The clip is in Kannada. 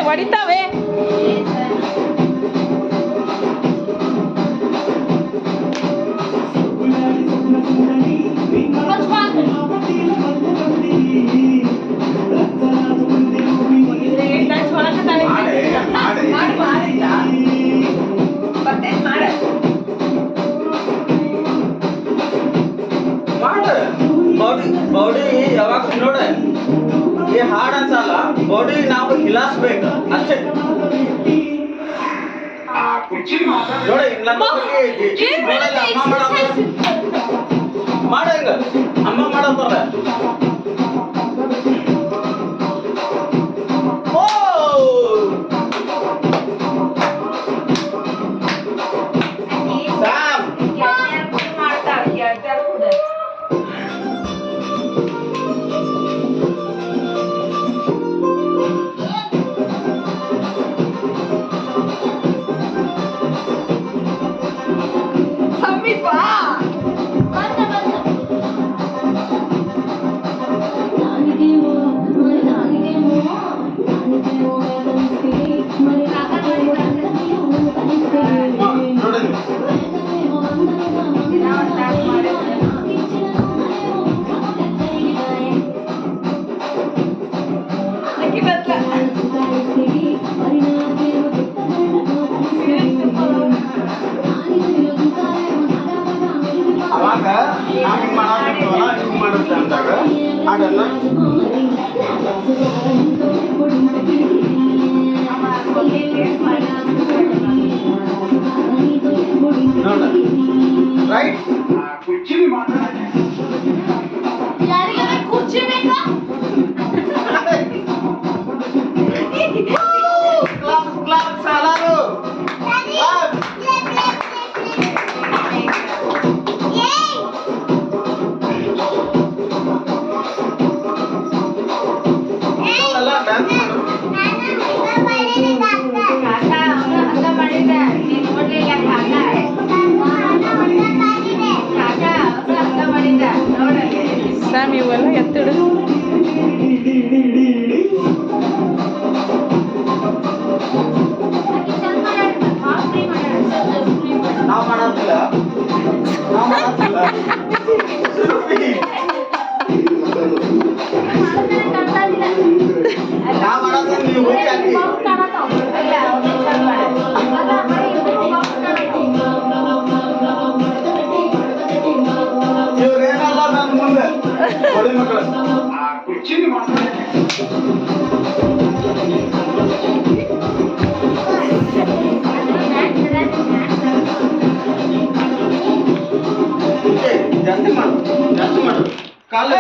ಹೊಡಿತಾವೆ. ಬಾಡಿ ಯಾವಾಗ ನೋಡ ಈ ಹಾಡು ಅನ್ಸಲ್ಲ, ಬಾಡಿ ನಾವು ಹಿಲಾಸ್ಬೇಕು ಅಷ್ಟೇ. ನೋಡಿ ನಮ್ಮ ಮಾಡ ಈಗ ಅಮ್ಮ ಮಾಡತ್ತಾರ. ಅವಾಗ ನಾವು ಮಾಡಾಕತ್ತೀವಲ್ಲ, ಹಿಂಗೆ ಮಾಡುತ್ತೆ ಅಂದಾಗ ಹಾಡನ್ನ ನೋಡ ರೈಟ್. ಕುರ್ಚಿ ಕುರ್ಚಿ ಬೇಕಾ? ಕ್ಲಾಸ್ ಸಾಲಾರು ಸ್ಯಾಮ್ ಇವೆಲ್ಲ ಎತ್ತಿಡು. ನಾವು ಮಾಡೋದಿಲ್ಲ, ನಾವು ಮಾಡೋದಿಲ್ಲ. ನಾವು ಮಾಡೋದು ನೀವು ಹುಚ್ಚಿ ಹಾಕಿ. ಇವ್ರೇನಲ್ಲ ನನ್ನ ಮುಂದೆ ಹೊಳಿ ಮಕ್ಕಳು ಜಾಸ್ತಿ ಮಾಡು, ಜಾಸ್ತಿ ಮಾಡು. ಕಾಲ